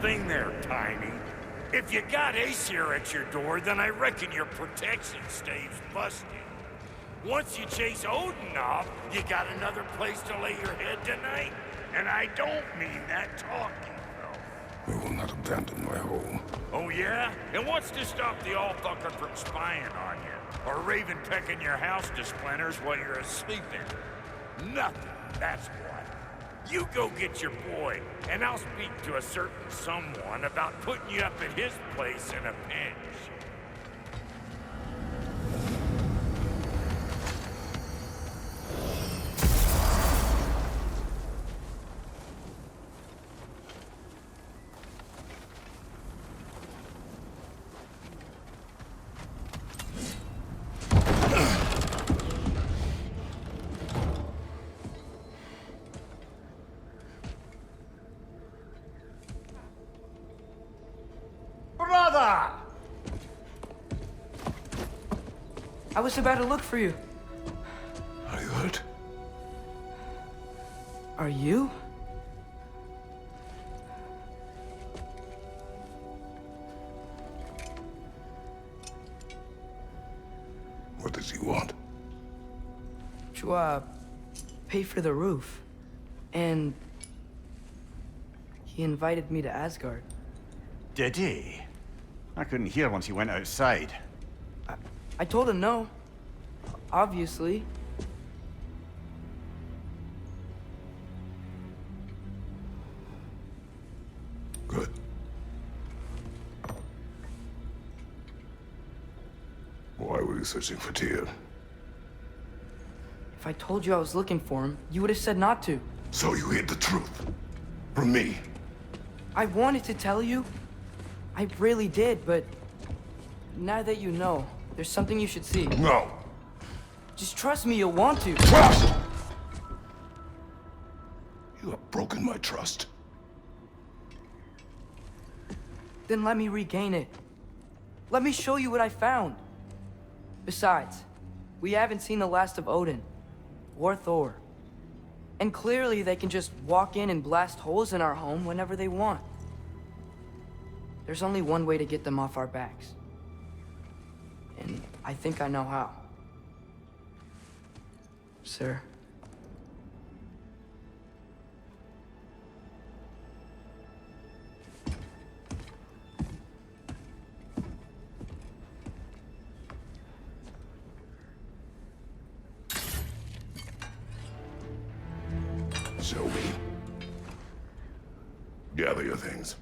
thing there, Tiny. If you got Aesir at your door, then I reckon your protection stays busted. Once you chase Odin off, you got another place to lay your head tonight? And I don't mean that talking, though. I will not abandon my home. Oh yeah? And what's to stop the all-fucker from spying on you? Or Raven pecking your house to splinters while you're asleep in it? Nothing, that's what. You go get your boy, and I'll speak to a certain someone about putting you up at his place in a pinch. Brother! I was about to look for you. Are you hurt? Are you? What does he want? To, pay for the roof. And he invited me to Asgard. Did he? I couldn't hear once he went outside. I told him no. Obviously. Good. Why were you searching for Tyr? If I told you I was looking for him, you would have said not to. So you hid the truth. From me. I wanted to tell you. I really did, but now that you know, there's something you should see. No. Just trust me, you'll want to. Trust! You have broken my trust. Then let me regain it. Let me show you what I found. Besides, we haven't seen the last of Odin. Or Thor. And clearly they can just walk in and blast holes in our home whenever they want. There's only one way to get them off our backs. And I think I know how. Sir. Show me. Gather your things.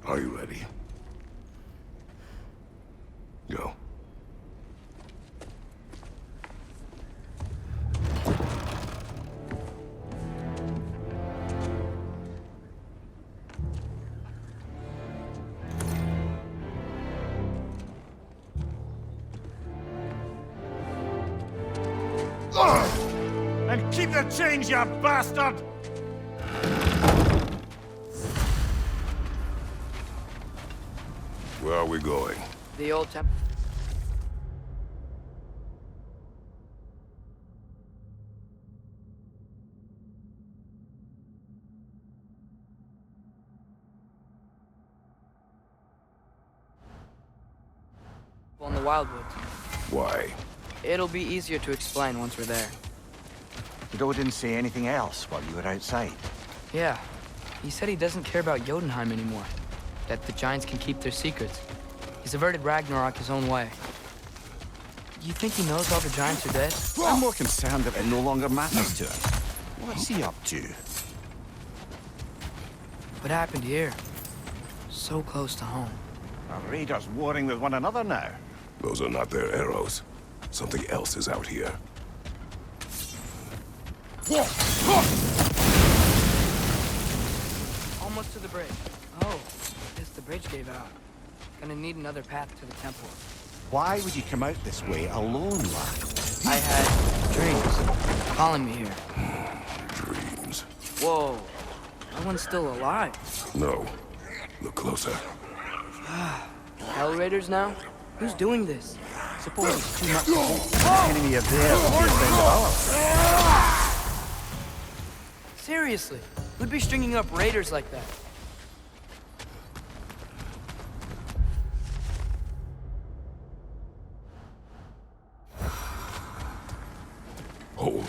Are you ready? Go. And keep the change, you bastard! Where are we going? The old temple. In the Wildwoods. Why? It'll be easier to explain once we're there. Did Odin say anything else while you were outside? Yeah. He said he doesn't care about Jotunheim anymore. That the giants can keep their secrets. He's averted Ragnarok his own way. You think he knows all the giants are dead? I'm more concerned that it no longer matters to him. What's he up to? What happened here? So close to home. Are raiders warring with one another now? Those are not their arrows. Something else is out here. Almost to the bridge. Oh, guess the bridge gave out. Gonna need another path to the temple. Why would you come out this way alone, lad? I had dreams calling me here. Dreams. Whoa, no one's still alive. No. Look closer. Hell Raiders now? Who's doing this? Suppose it's too much. Enemy of theirs has been developed. Seriously, who'd be stringing up raiders like that? Hold.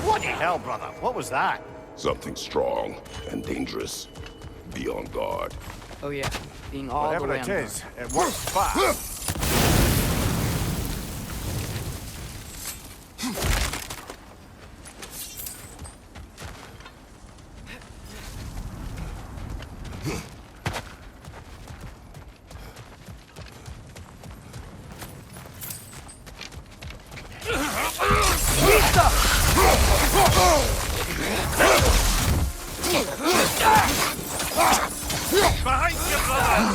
What the hell, brother? What was that? Something strong and dangerous. Be on guard. Oh yeah, being all Whatever the way it on is, it works fast. Behind you, brother!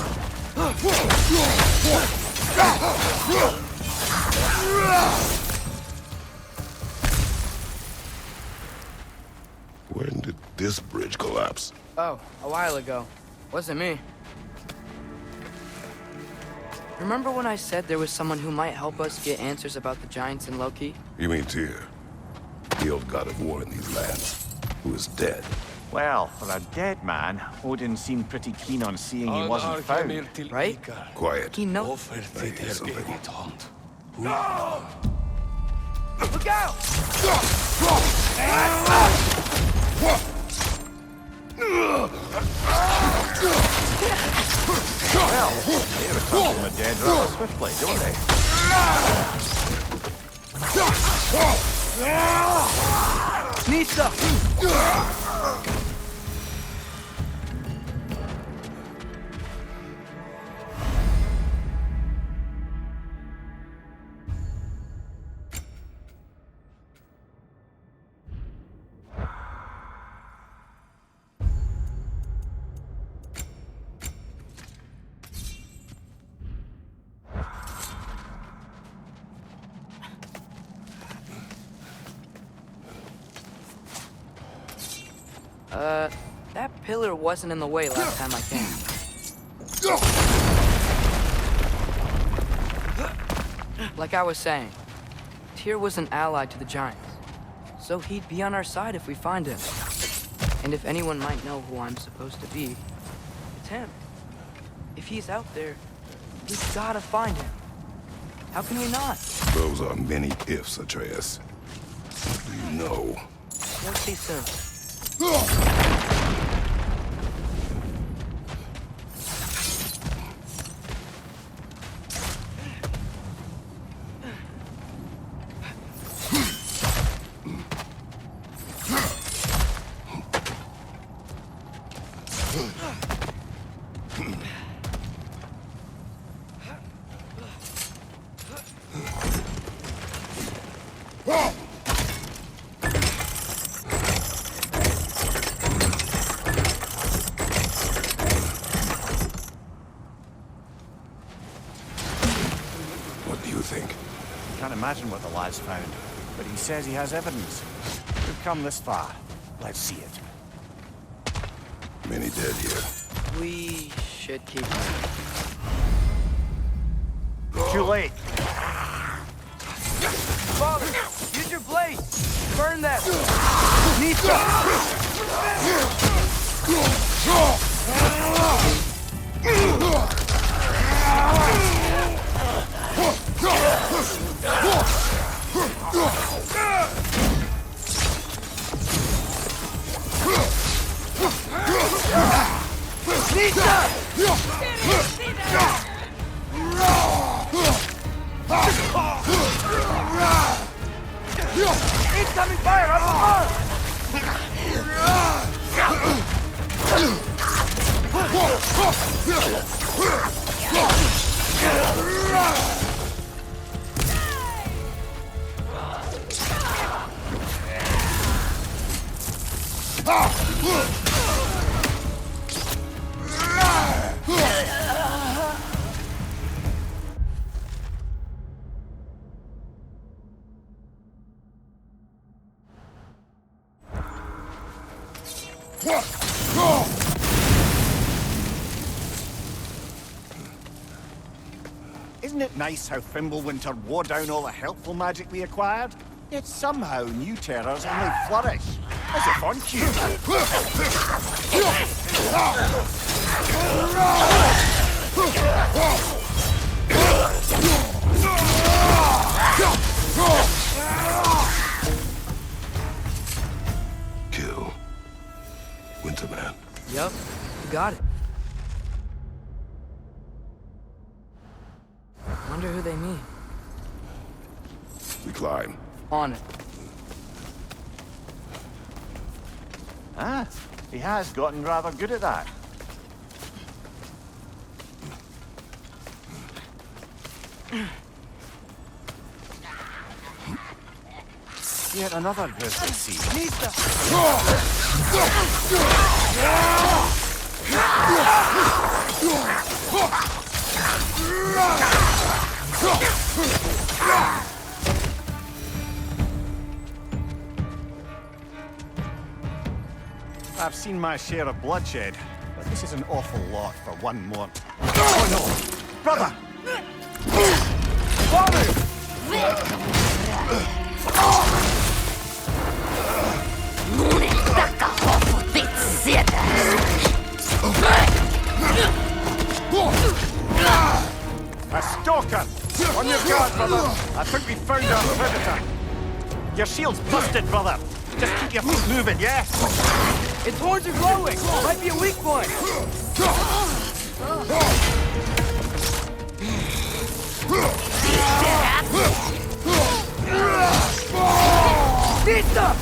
When did this bridge collapse? Oh, a while ago. Wasn't me. Remember when I said there was someone who might help us get answers about the giants and Loki? You mean Tyr? The old god of war in these lands, who is dead. Well, for a dead man, Odin seemed pretty keen on seeing he wasn't found. Right? Quiet. He knows. I hear something. Look out! Well, they return from the dead rather swiftly, don't they? Nisa! That pillar wasn't in the way last time I came. Like I was saying, Tyr was an ally to the giants, so he'd be on our side if we find him. And if anyone might know who I'm supposed to be, it's him. If he's out there, we've gotta find him. How can we not? Those are many ifs, Atreus. What do you know? You'll see soon. What do you think? Can't imagine what the lad's found, but he says he has evidence. We've come this far. Let's see it. Many dead here. We should keep moving. Too late. Father, use your blade! Burn them! Nisa! Incoming fire up above! Isn't it nice how Fimbulwinter wore down all the helpful magic we acquired? Yet somehow new terrors only flourish. As if on cue. Kill Winterman. Yup, you got it. Wonder who they mean. We climb. On it. Ah, he has gotten rather good at that. Yet another grisly scene. I've seen my share of bloodshed, but this is an awful lot for one more. Oh no! Brother! Father! A stalker! On your guard, brother! I think we found our predator. Your shield's busted, brother. Just keep your feet moving, yeah? Its horns are glowing! Might be a weak point! Pizza!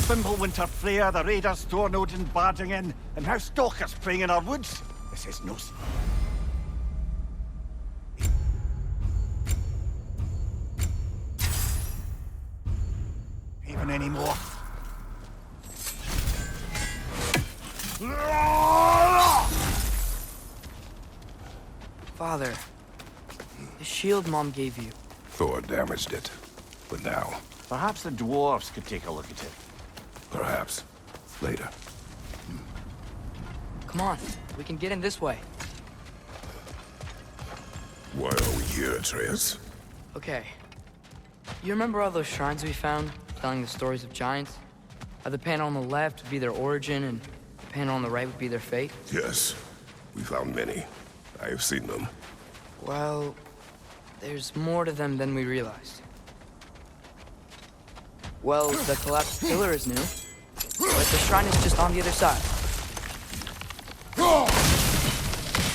Fimbulwinter Freya, the raiders, Thornodin barging in, and now stalkers preying in our woods. This is Norse. Even anymore. Father, the shield Mom gave you. Thor damaged it. But now, Perhaps the dwarves could take a look at it. perhaps, later. Come on, we can get in this way. Why are we here, Atreus? Okay. You remember all those shrines we found, telling the stories of giants? How the panel on the left would be their origin, and the panel on the right would be their fate? Yes, we found many. I have seen them. Well, there's more to them than we realized. Well, the collapsed pillar is new, but the shrine is just on the other side.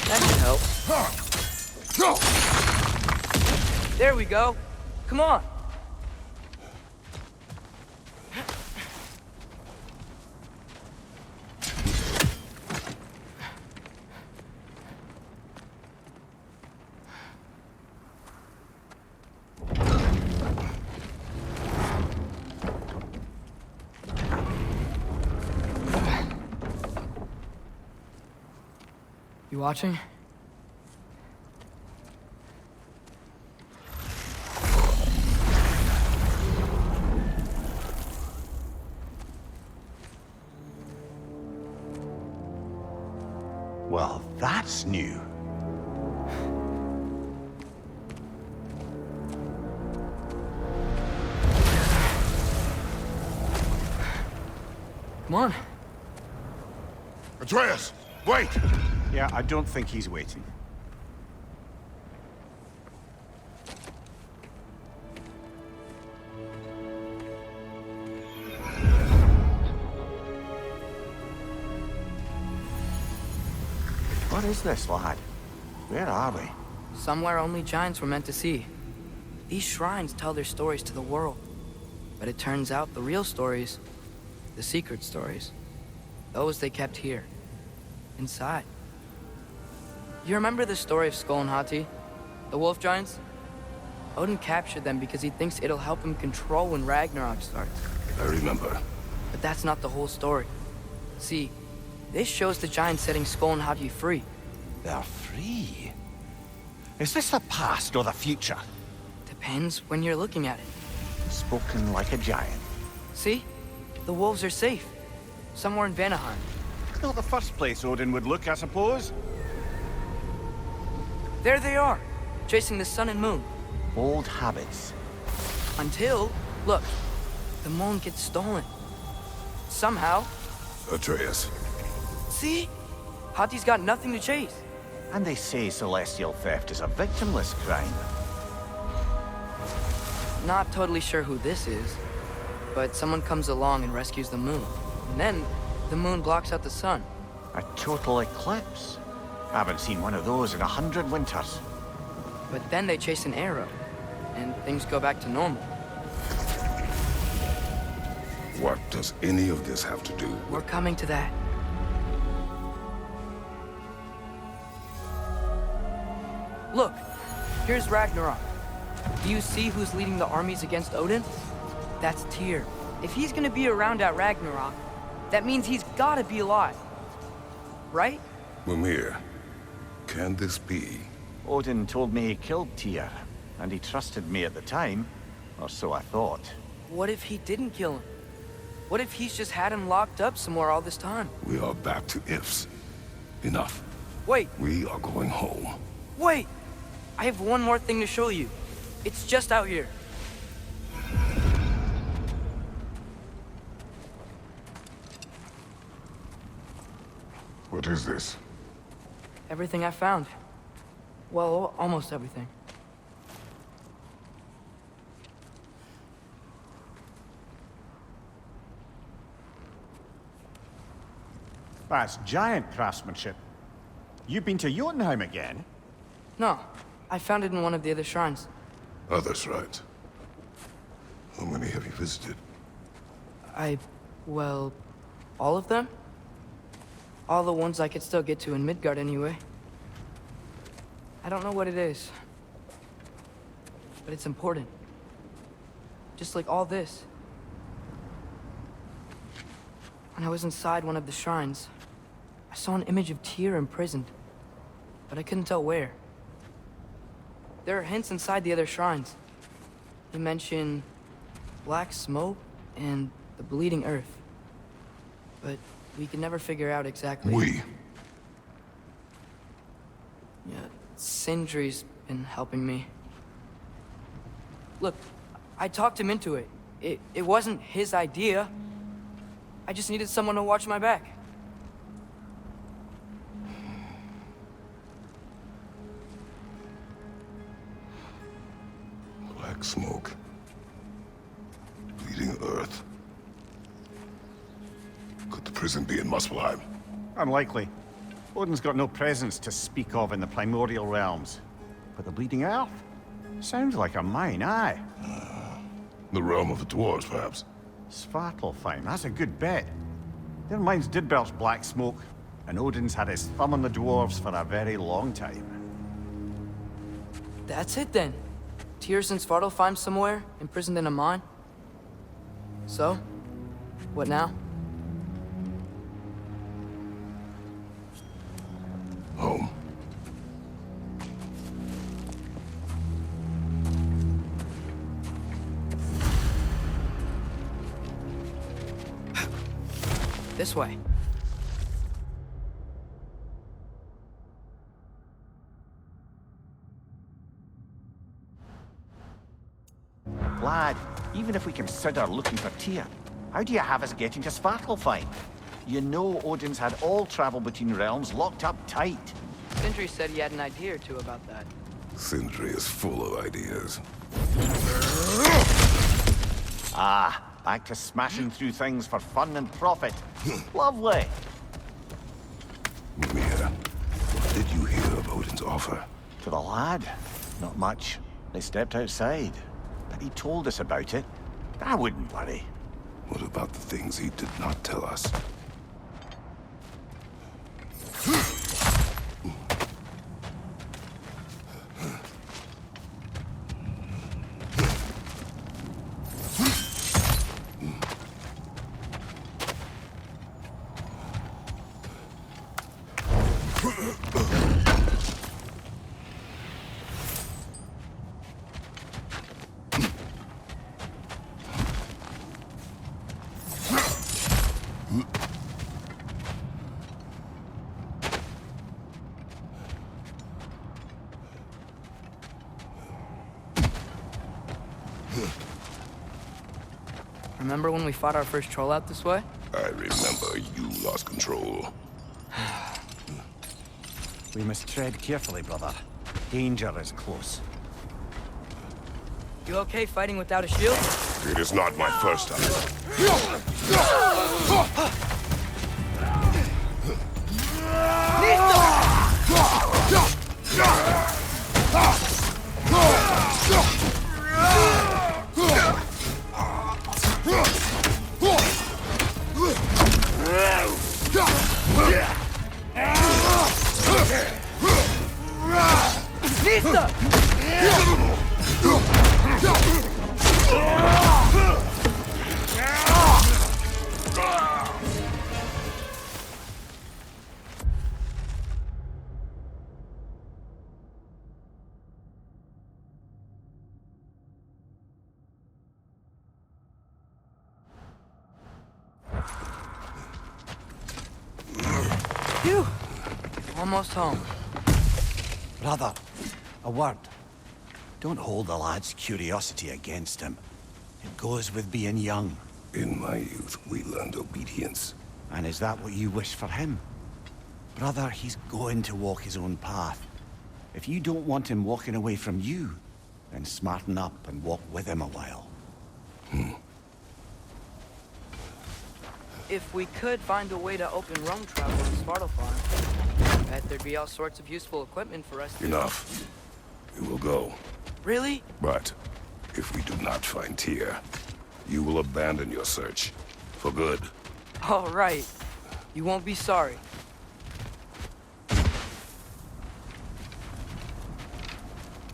That should help. There we go. Come on. You watching? Well, that's new. Come on. Atreus, wait! Yeah, I don't think he's waiting. What is this, lad? Where are we? Somewhere only giants were meant to see. These shrines tell their stories to the world. But it turns out the real stories, the secret stories, those they kept here, inside. You remember the story of Skull and Hati, the wolf giants? Odin captured them because he thinks it'll help him control when Ragnarok starts. I remember. But that's not the whole story. See, this shows the giants setting Skull and Hati free. They're free. Is this the past or the future? Depends when you're looking at it. Spoken like a giant. See? The wolves are safe. Somewhere in Vanaheim. Not the first place Odin would look, I suppose. There they are, chasing the sun and moon. Old habits. Until, look, the moon gets stolen. Somehow. Atreus. See? Hati's got nothing to chase. And they say celestial theft is a victimless crime. Not totally sure who this is, but someone comes along and rescues the moon. And then, the moon blocks out the sun. A total eclipse. I haven't seen one of those in 100 winters. But then they chase an arrow, and things go back to normal. What does any of this have to do with... We're coming to that. Look, here's Ragnarok. Do you see who's leading the armies against Odin? That's Tyr. If he's gonna be around at Ragnarok, that means he's gotta be alive. Right? Mimir, can this be? Odin told me he killed Tyr, and he trusted me at the time, or so I thought. What if he didn't kill him? What if he's just had him locked up somewhere all this time? We are back to ifs. Enough. Wait, We are going home. wait! I have one more thing to show you. It's just out here. What is this? Everything I found. Well, almost everything. That's giant craftsmanship. You've been to Jotunheim again? No, I found it in one of the other shrines. Others, right? How many have you visited? Well, all of them? All the ones I could still get to in Midgard anyway. I don't know what it is. But it's important. Just like all this. When I was inside one of the shrines, I saw an image of Tyr imprisoned. But I couldn't tell where. There are hints inside the other shrines. They mention black smoke and the bleeding earth. But we could never figure out exactly. We. Yeah, Sindri's been helping me. Look, I talked him into it. It wasn't his idea. I just needed someone to watch my back. Black smoke. Bleeding earth. Could the prison be in Muspelheim? Unlikely. Odin's got no presence to speak of in the primordial realms. But the bleeding earth? Sounds like a mine, aye. The realm of the dwarves, perhaps? Svartalfheim, that's a good bet. Their mines did belch black smoke, and Odin's had his thumb on the dwarves for a very long time. That's it then. Tyr's in Svartalfheim somewhere, imprisoned in a mine. So, what now? Home. This way. Lad, even if we consider looking for Tyr, how do you have us getting to Svartalfheim? You know Odin's had all travel between realms locked up tight. Sindri said he had an idea or two about that. Sindri is full of ideas. Ah, back to smashing through things for fun and profit. Lovely. Mimir, what did you hear of Odin's offer? To the lad? Not much. They stepped outside. But he told us about it. I wouldn't worry. What about the things he did not tell us? Remember when we fought our first troll out this way? I remember you lost control. We must tread carefully, brother. Danger is close. You okay fighting without a shield? It is not my first time. Phew! Almost home. Brother, a word. Don't hold the lad's curiosity against him. It goes with being young. In my youth, we learned obedience. And is that what you wish for him? Brother, he's going to walk his own path. If you don't want him walking away from you, then smarten up and walk with him a while. If we could find a way to open roam travel to Svartalfheim, I bet there'd be all sorts of useful equipment for us to... Enough. We will go. Really? But if we do not find Tyr, you will abandon your search. For good. All right. You won't be sorry.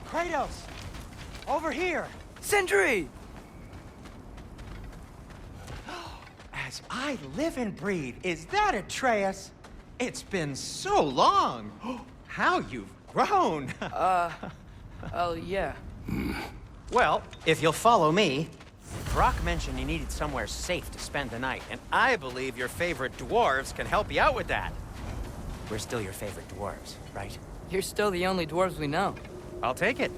Kratos! Over here! Sindri! As I live and breathe, is that Atreus? It's been so long! How you've grown! Oh, yeah. Well, if you'll follow me, Brock mentioned you needed somewhere safe to spend the night, and I believe your favorite dwarves can help you out with that. We're still your favorite dwarves, right? You're still the only dwarves we know. I'll take it.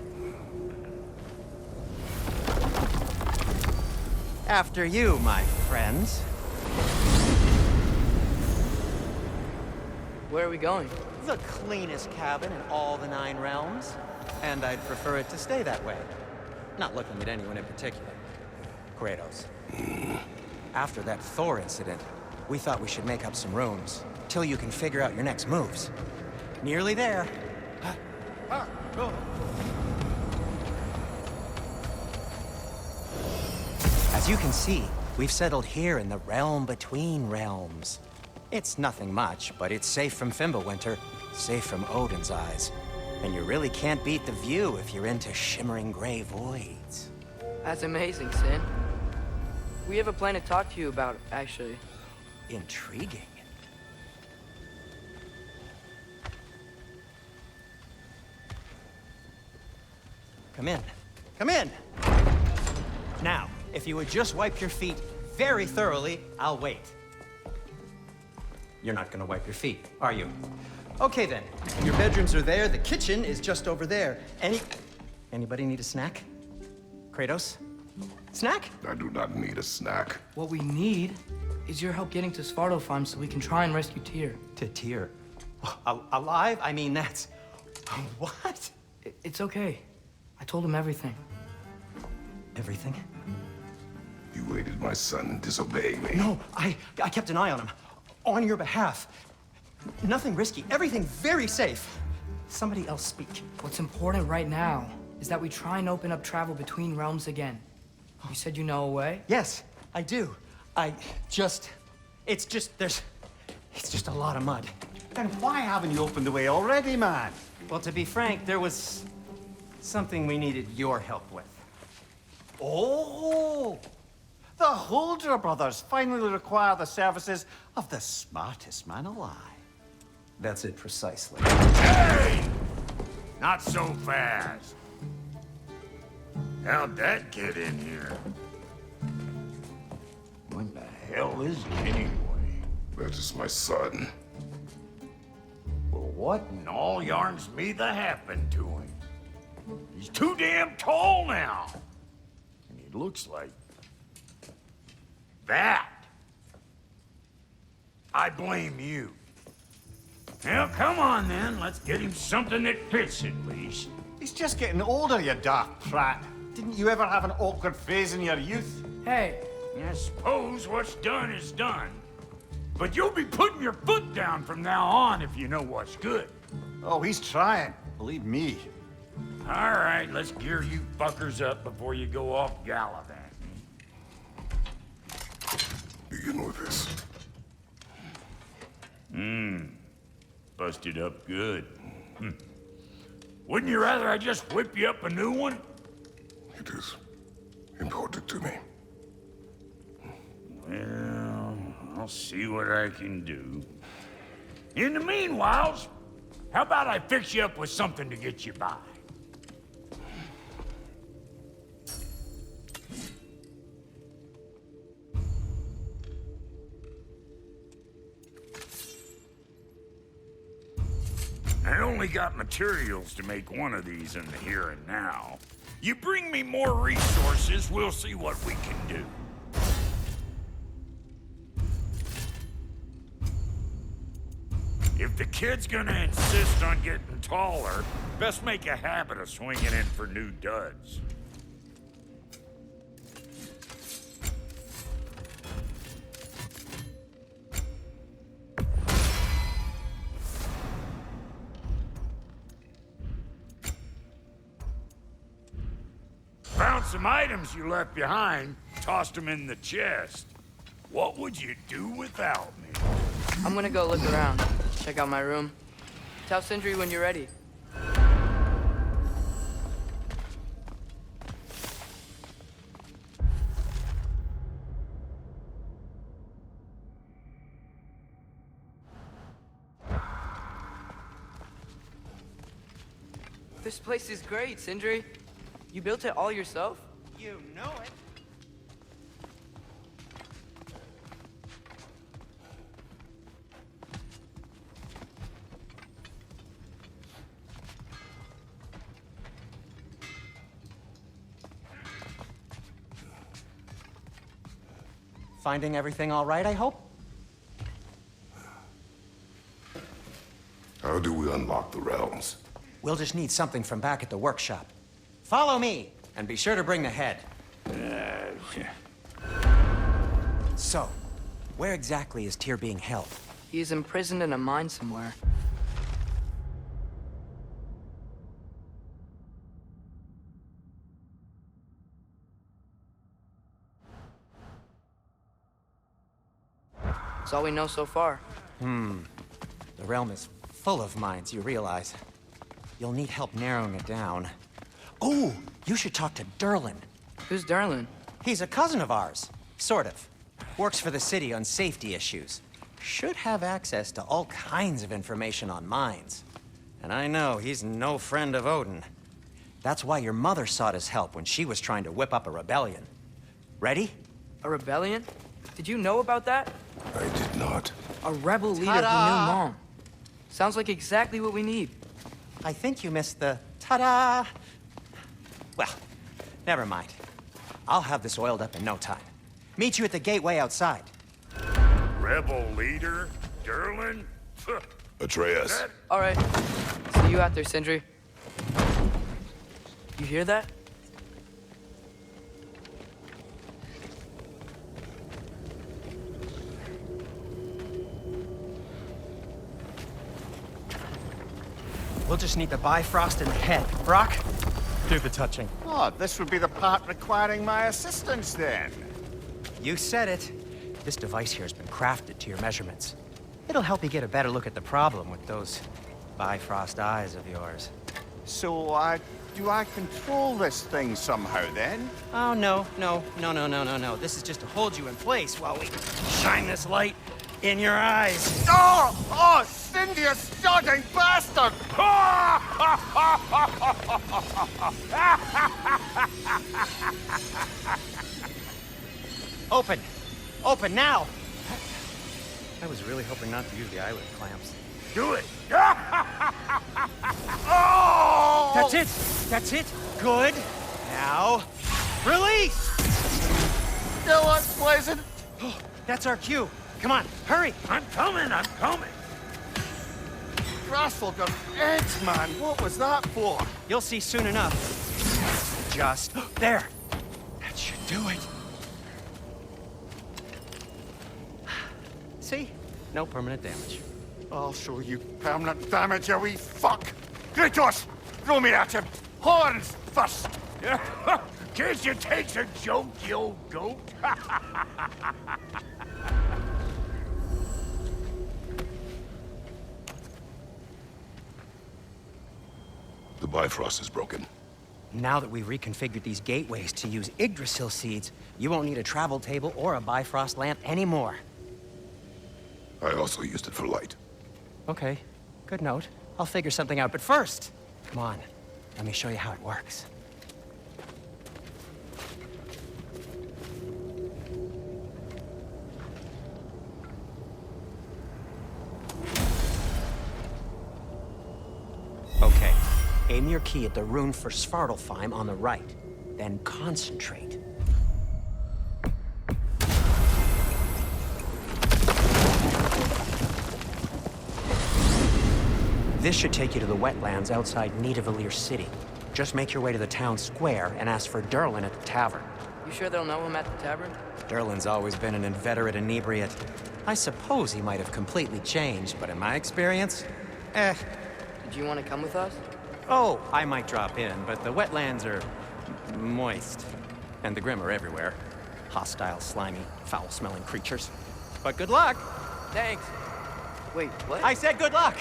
After you, my friends. Where are we going? The cleanest cabin in all the 9 realms. And I'd prefer it to stay that way. Not looking at anyone in particular. Kratos. After that Thor incident, we thought we should make up some rooms, till you can figure out your next moves. Nearly there. As you can see, we've settled here in the realm between realms. It's nothing much, but it's safe from Fimbulwinter, safe from Odin's eyes. And you really can't beat the view if you're into shimmering gray voids. That's amazing, Sin. We have a plan to talk to you about, actually. Intriguing. Come in. Come in! Now, if you would just wipe your feet very thoroughly, I'll wait. You're not gonna wipe your feet, are you? Okay then, your bedrooms are there, the kitchen is just over there. Anybody need a snack? Kratos? Snack? I do not need a snack. What we need is your help getting to Svartalfheim so we can try and rescue Tyr. To Tyr? Alive? I mean, that's... What? It's okay. I told him everything. Everything? You aided my son in disobeying me. No, I kept an eye on him. On your behalf. Nothing risky. Everything very safe. Somebody else speak. What's important right now is that we try and open up travel between realms again. You said you know a way? Yes, I do. It's just a lot of mud. Then why haven't you opened the way already, man? Well, to be frank, there was something we needed your help with. Oh! The Holder brothers finally require the services of the smartest man alive. That's it precisely. Hey! Not so fast. How'd that get in here? What the hell is he anyway? That is my son. Well, what in all yarns me that happened to him? He's too damn tall now. And he looks like... that. I blame you. Well, come on then. Let's get him something that fits at least. He's just getting older, you dark prat. Didn't you ever have an awkward phase in your youth? Hey, I suppose what's done is done. But you'll be putting your foot down from now on if you know what's good. Oh, he's trying. Believe me. All right, let's gear you fuckers up before you go off gallivanting. Begin with this. Busted up good. Wouldn't you rather I just whip you up a new one? It is important to me. Well, I'll see what I can do. In the meanwhile, how about I fix you up with something to get you by? I only got materials to make one of these in the here and now. You bring me more resources, we'll see what we can do. If the kid's gonna insist on getting taller, best make a habit of swinging in for new duds. Found some items you left behind, tossed them in the chest. What would you do without me? I'm gonna go look around. Check out my room. Tell Sindri when you're ready. This place is great, Sindri. You built it all yourself? You know it. Finding everything all right, I hope? How do we unlock the realms? We'll just need something from back at the workshop. Follow me, and be sure to bring the head. So, where exactly is Tyr being held? He is imprisoned in a mine somewhere. That's all we know so far. The realm is full of mines, you realize. You'll need help narrowing it down. Oh, you should talk to Durlin. Who's Darlin? He's a cousin of ours. Sort of. Works for the city on safety issues. Should have access to all kinds of information on mines. And I know he's no friend of Odin. That's why your mother sought his help when she was trying to whip up a rebellion. Ready? A rebellion? Did you know about that? I did not. A rebel leader who knew Mom. Sounds like exactly what we need. I think you missed the ta-da. Well, never mind. I'll have this oiled up in no time. Meet you at the gateway outside. Rebel leader? Durlin? Atreus. All right. See you out there, Sindri. You hear that? We'll just need the Bifrost in the head. Brock, do the touching. Oh, this would be the part requiring my assistance then. You said it. This device here has been crafted to your measurements. It'll help you get a better look at the problem with those Bifrost eyes of yours. So, do I control this thing somehow then? Oh, no. This is just to hold you in place while we shine this light in your eyes. Oh, Cindy, you sodden bastard! Open! Open now! I was really hoping not to use the eyelid clamps. Do it! Oh! That's it! That's it! Good! Now, release! Still unpleasant. That's our cue. Come on, hurry! I'm coming! Grasshopper eggs, man. What was that for? You'll see soon enough. Just there. That should do it. See? No permanent damage. I'll show you permanent damage, you wee fuck. Kratos, throw me at him. Horns first. Can't you take a joke, you old goat? The Bifrost is broken. Now that we've reconfigured these gateways to use Yggdrasil seeds, you won't need a travel table or a Bifrost lamp anymore. I also used it for light. Okay, good note. I'll figure something out, but first, come on, let me show you how it works. Okay, aim your key at the rune for Svartalfheim on the right, then concentrate. This should take you to the wetlands outside Nidavellir City. Just make your way to the town square and ask for Durlin at the tavern. You sure they'll know him at the tavern? Durlin's always been an inveterate inebriate. I suppose he might have completely changed, but in my experience, Did you want to come with us? Oh, I might drop in, but the wetlands are moist. And the Grim are everywhere. Hostile, slimy, foul-smelling creatures. But good luck! Thanks. Wait, what? I said good luck!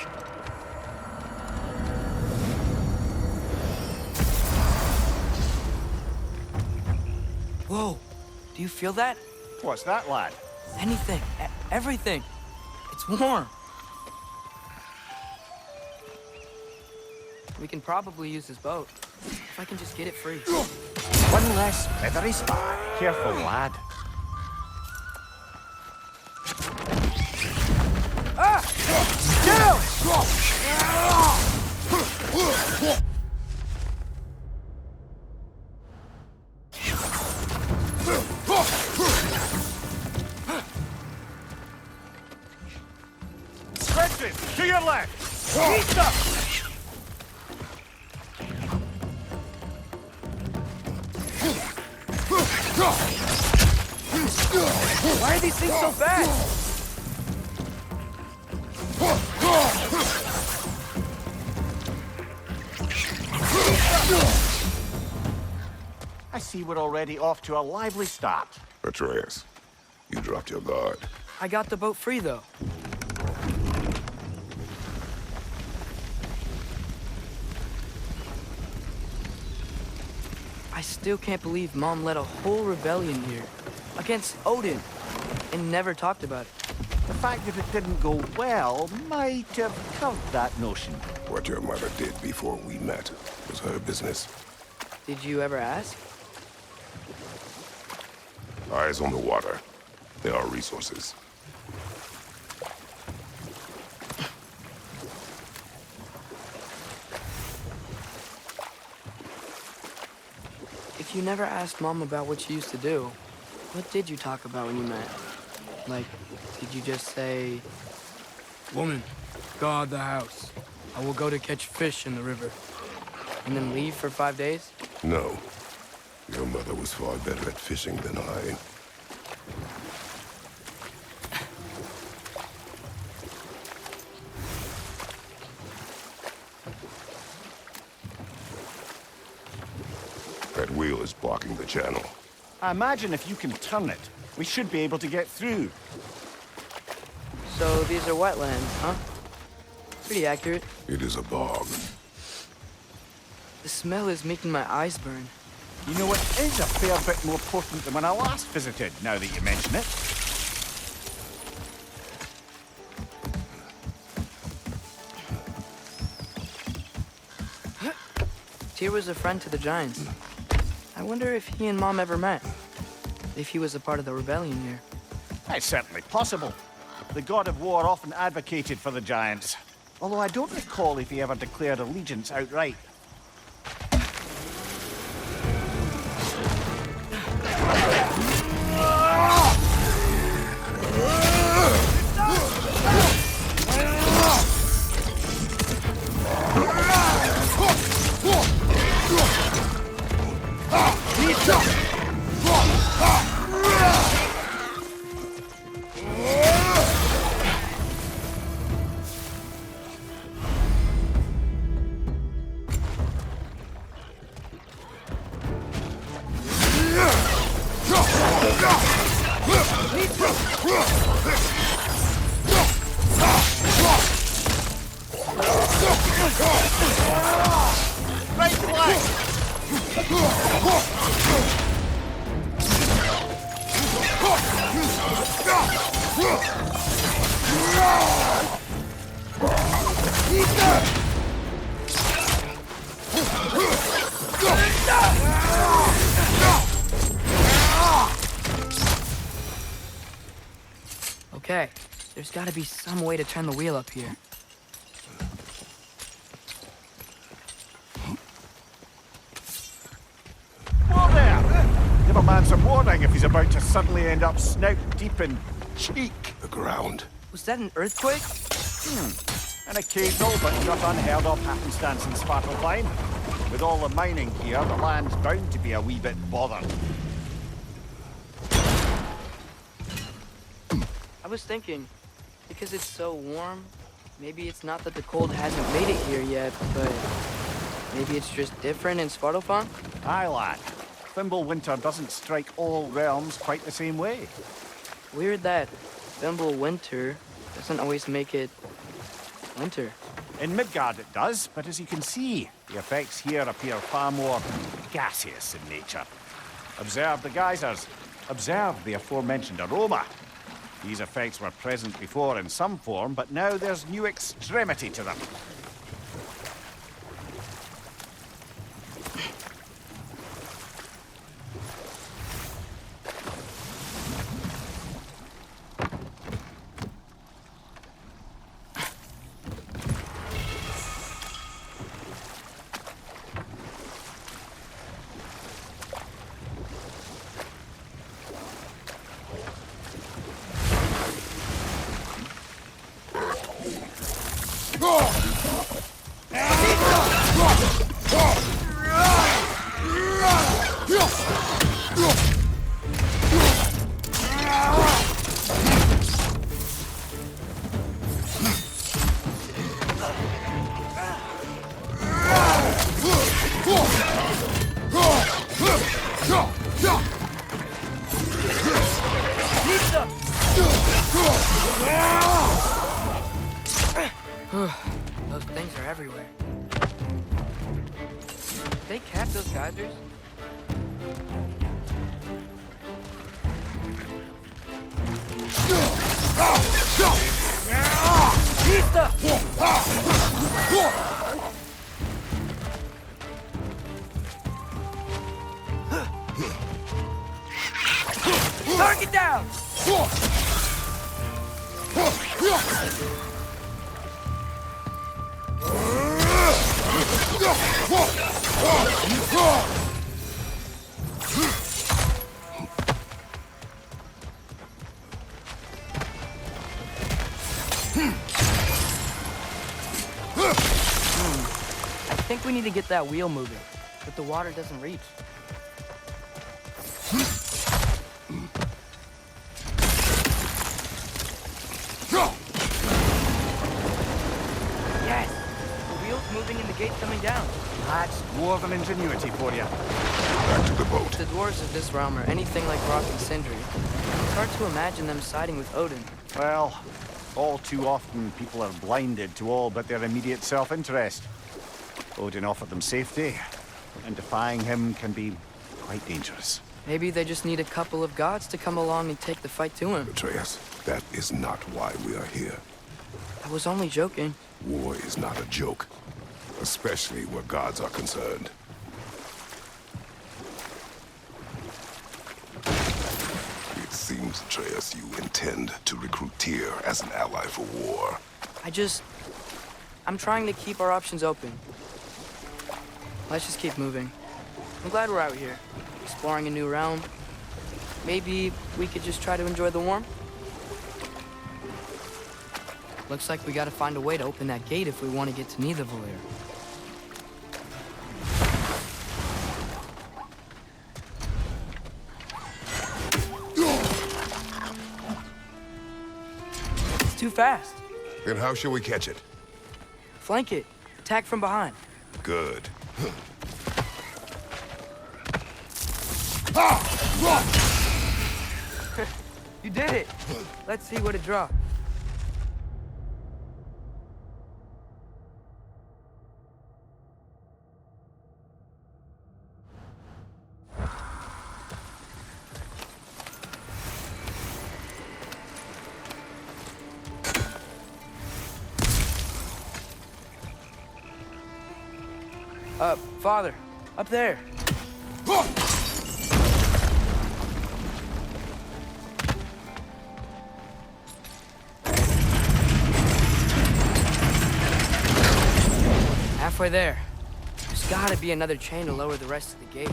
Whoa, do you feel that? What's that, lad? Anything, everything. It's warm. We can probably use this boat. If I can just get it free. One less feathery spy. Careful, lad. Spencer, to your left! East up! Why are these things so fast? I see we're already off to a lively start. Atreus, you dropped your guard. I got the boat free, though. I still can't believe Mom led a whole rebellion here. Against Odin. And never talked about it. The fact that it didn't go well might have covered that notion. What your mother did before we met was her business. Did you ever ask? Eyes on the water. There are resources. If you never asked Mom about what she used to do, what did you talk about when you met? Like, did you just say, "Woman, guard the house. I will go to catch fish in the river," and then leave for 5 days? No. Your mother was far better at fishing than I. That wheel is blocking the channel. I imagine if you can turn it, we should be able to get through. So these are wetlands, huh? Pretty accurate. It is a bog. The smell is making my eyes burn. You know, it is a fair bit more potent than when I last visited, now that you mention it. Tyr was a friend to the Giants. I wonder if he and Mom ever met. If he was a part of the rebellion here. It's certainly possible. The god of war often advocated for the Giants. Although I don't recall if he ever declared allegiance outright. Okay, there's gotta be some way to turn the wheel up here. Whoa there! Give a man some warning if he's about to suddenly end up snout deep in cheek. The ground. Was that an earthquake? An occasional but not unheard of happenstance in Svartalfheim. With all the mining here, the land's bound to be a wee bit bothered. I was thinking, because it's so warm, maybe it's not that the cold hasn't made it here yet, but maybe it's just different in Svartalfheim? Aye, lad. Thimble winter doesn't strike all realms quite the same way. Weird that Thimble winter doesn't always make it winter. In Midgard it does, but as you can see, the effects here appear far more gaseous in nature. Observe the geysers. Observe the aforementioned aroma. These effects were present before in some form, but now there's new extremity to them. Those things are everywhere. Did they catch those geysers? Target down! think we need to get that wheel moving, but the water doesn't reach. Yes! The wheel's moving and the gate's coming down. That's dwarven ingenuity for you. Back to the boat. If the dwarves of this realm are anything like Rock and Sindri, it's hard to imagine them siding with Odin. Well, all too often people are blinded to all but their immediate self-interest. Odin offered them safety, and defying him can be quite dangerous. Maybe they just need a couple of gods to come along and take the fight to him. Atreus, that is not why we are here. I was only joking. War is not a joke, especially where gods are concerned. It seems, Atreus, you intend to recruit Tyr as an ally for war. I'm trying to keep our options open. Let's just keep moving. I'm glad we're out here, exploring a new realm. Maybe we could just try to enjoy the warmth? Looks like we gotta find a way to open that gate if we want to get to Nidavellir. It's too fast. Then how shall we catch it? Flank it. Attack from behind. Good. You did it! Let's see what it dropped. Father, up there. Halfway there. There's gotta be another chain to lower the rest of the gate.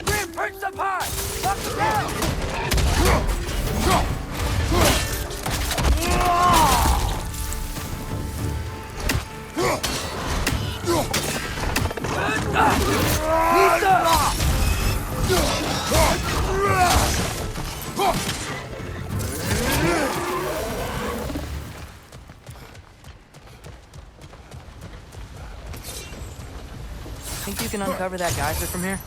We're perched up high! Up and down! Think you can uncover that geyser from here?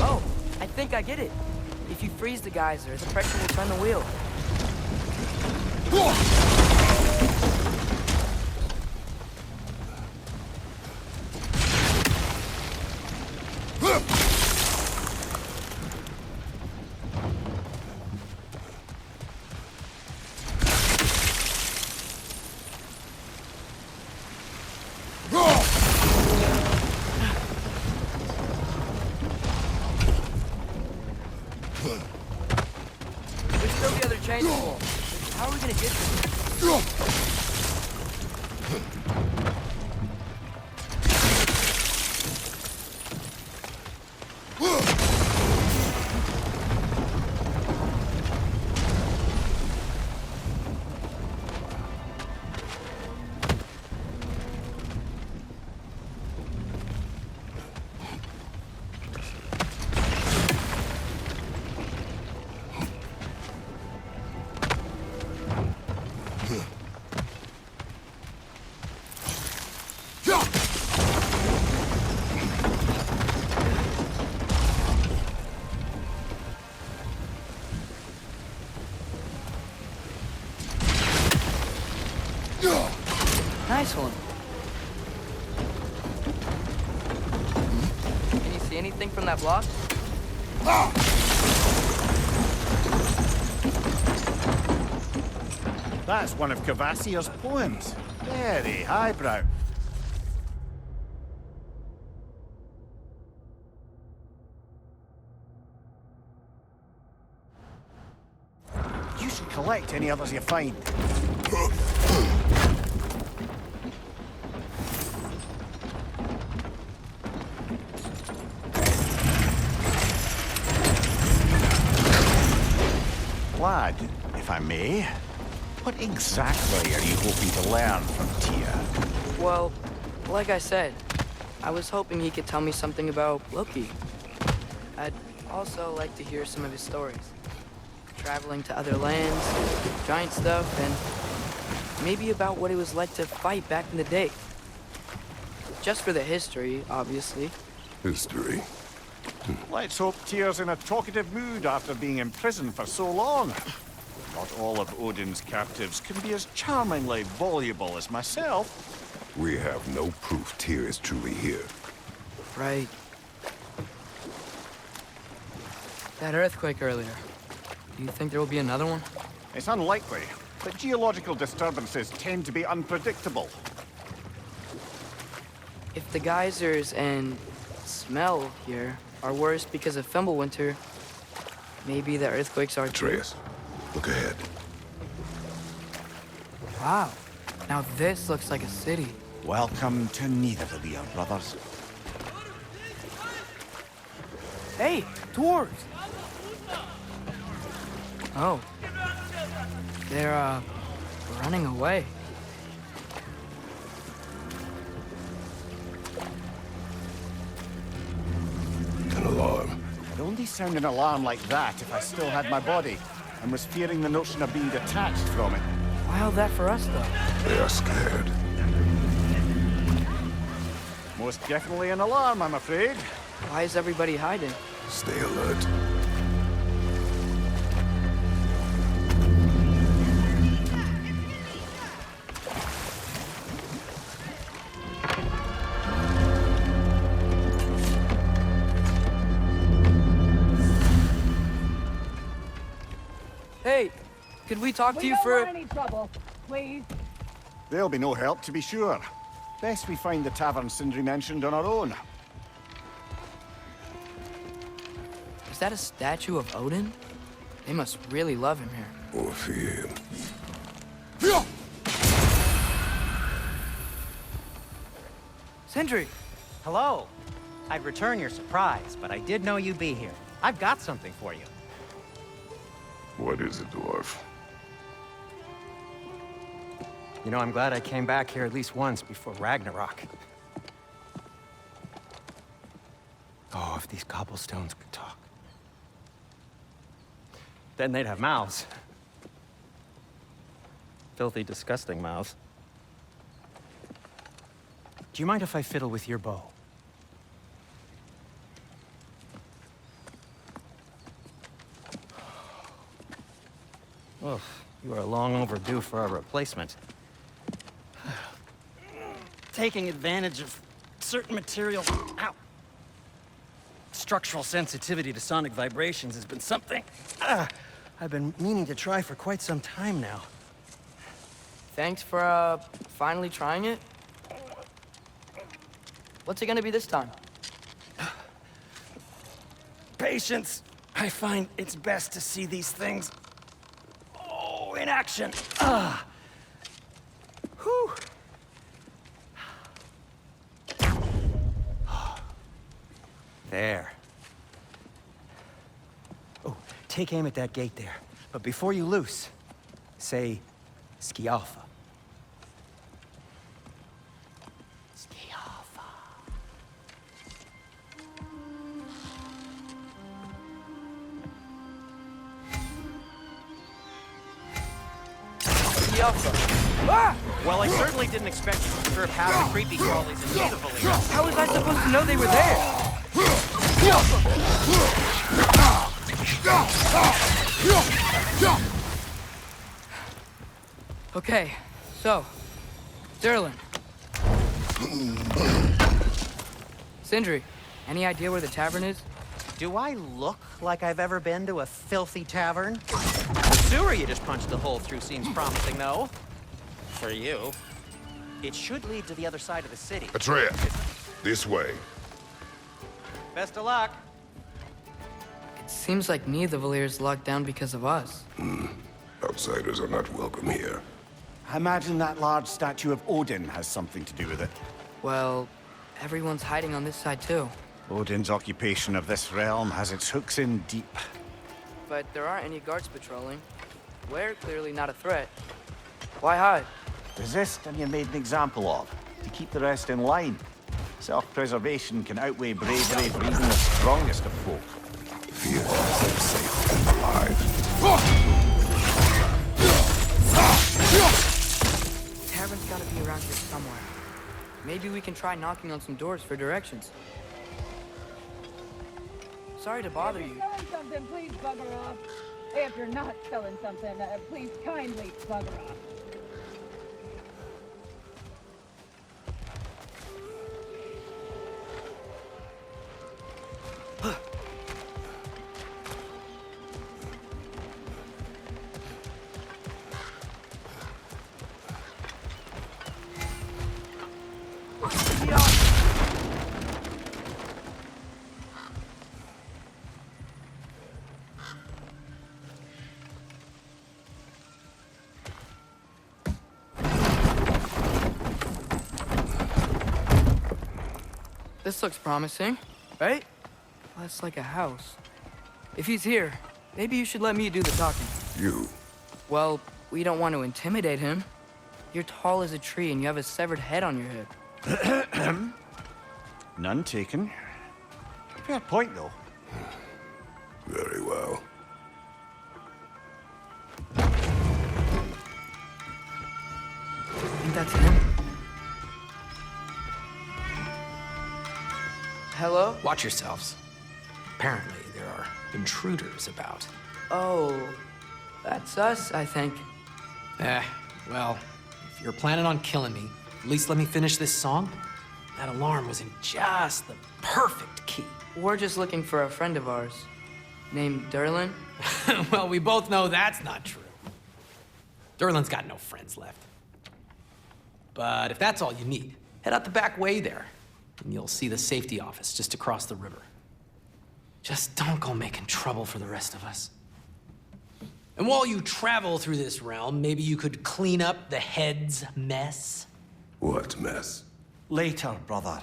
Oh, I think I get it. If you freeze the geyser, the pressure will turn the wheel. There's still the other chain to pull. How are we gonna get there? Nice one. Can you see anything from that block? That's one of Kvasir's poems. Very highbrow. You should collect any others you find. Lad, if I may, what exactly are you hoping to learn from Tyr? Well, like I said, I was hoping he could tell me something about Loki. I'd also like to hear some of his stories. Traveling to other lands, giant stuff, and maybe about what it was like to fight back in the day. Just for the history, obviously. History. Let's hope Tyr's in a talkative mood after being in prison for so long. Not all of Odin's captives can be as charmingly voluble as myself. We have no proof Tyr is truly here. Right. That earthquake earlier. Do you think there will be another one? It's unlikely, but geological disturbances tend to be unpredictable. If the geysers and smell here are worse because of Fimbulwinter, maybe the earthquakes are too. Atreus, look ahead. Wow. Now this looks like a city. Welcome to Nidavellir, brothers. Hey, dwarves! Oh. They're, running away. An alarm. I'd only sound an alarm like that if I still had my body, and was fearing the notion of being detached from it. Why all that for us, though? They are scared. Most definitely an alarm, I'm afraid. Why is everybody hiding? Stay alert. Hey, could we talk to you don't for... want any trouble, please. There'll be no help, to be sure. Best we find the tavern Sindri mentioned on our own. Is that a statue of Odin? They must really love him here. Or fear him. Sindri! Hello. I'd return your surprise, but I did know you'd be here. I've got something for you. What is it, dwarf? You know, I'm glad I came back here at least once before Ragnarok. Oh, if these cobblestones could talk. Then they'd have mouths. Filthy, disgusting mouths. Do you mind if I fiddle with your bow? Oh, you are long overdue for a replacement. Taking advantage of certain materials. Ow! Structural sensitivity to sonic vibrations has been something I've been meaning to try for quite some time now. Thanks for, finally trying it. What's it gonna be this time? Patience. I find it's best to see these things, in action. Whew. There. Oh, take aim at that gate there. But before you loose, say, Skialfa. Skialfa. Ah! Well, I certainly didn't expect you to observe half the creepy crawlies in Nidavellir. How was I supposed to know they were there? Okay, so, Durlin. Sindri, any idea where the tavern is? Do I look like I've ever been to a filthy tavern? The sewer you just punched a hole through seems promising, though. For you. It should lead to the other side of the city. Atreus, this way. Best of luck. It seems like Nidavellir is locked down because of us. Outsiders are not welcome here. I imagine that large statue of Odin has something to do with it. Well, everyone's hiding on this side too. Odin's occupation of this realm has its hooks in deep. But there aren't any guards patrolling. We're clearly not a threat. Why hide? Resist and you're made an example of, to keep the rest in line. Self-preservation can outweigh bravery for even the strongest of folk. Fear keeps them safe and alive. Tavern's gotta be around here somewhere. Maybe we can try knocking on some doors for directions. Sorry to bother If you. you're selling something, please bugger off. If you're not selling something, please kindly bugger off. This looks promising, right? Less like a house. If he's here, maybe you should let me do the talking. You. Well, we don't want to intimidate him. You're tall as a tree and you have a severed head on your head. None taken. Fair point, though. Very well. Think that's him? Hello? Watch yourselves. Apparently, there are intruders about. Oh, that's us, I think. Well, if you're planning on killing me, at least let me finish this song. That alarm was in just the perfect key. We're just looking for a friend of ours, named Durlin. Well, we both know that's not true. Durlin's got no friends left. But if that's all you need, head out the back way there, and you'll see the safety office just across the river. Just don't go making trouble for the rest of us. And while you travel through this realm, maybe you could clean up the head's mess? What mess? Later, brother.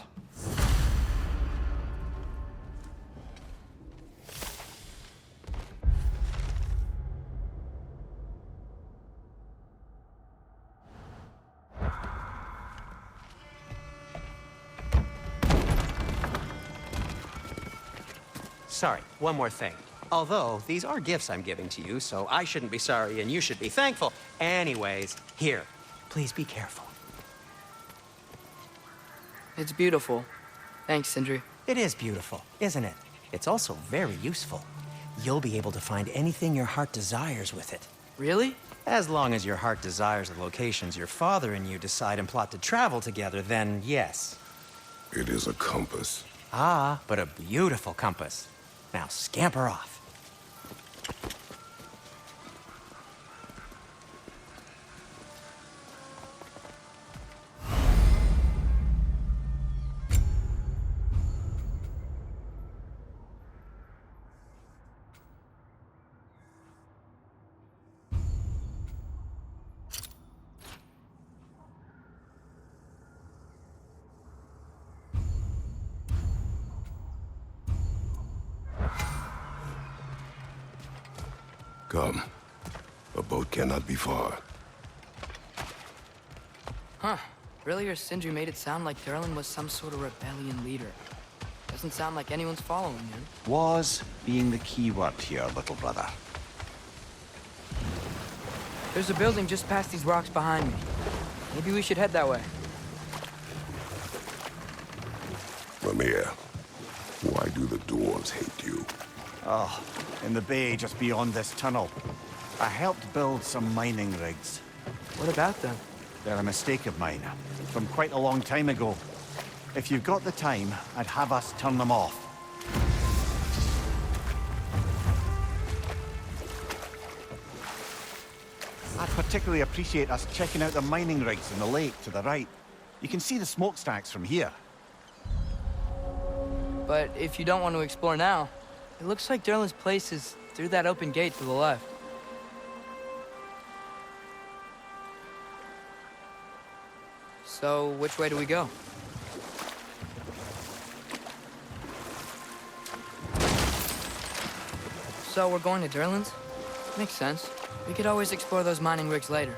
Sorry, one more thing. Although, these are gifts I'm giving to you, so I shouldn't be sorry and you should be thankful. Anyways, here, please be careful. It's beautiful. Thanks, Sindri. It is beautiful, isn't it? It's also very useful. You'll be able to find anything your heart desires with it. Really? As long as your heart desires the locations your father and you decide and plot to travel together, then yes. It is a compass. Ah, but a beautiful compass. Now scamper off. Come. A boat cannot be far. Huh. Earlier, Sindri made it sound like Durlin was some sort of rebellion leader. Doesn't sound like anyone's following him. Was being the key word here, little brother. There's a building just past these rocks behind me. Maybe we should head that way. Mimir, why do the dwarves hate you? Oh, in the bay just beyond this tunnel. I helped build some mining rigs. What about them? They're a mistake of mine, from quite a long time ago. If you've got the time, I'd have us turn them off. I'd particularly appreciate us checking out the mining rigs in the lake to the right. You can see the smokestacks from here. But if you don't want to explore now, it looks like Durlin's place is through that open gate to the left. So, which way do we go? So, we're going to Durlan's? Makes sense. We could always explore those mining rigs later.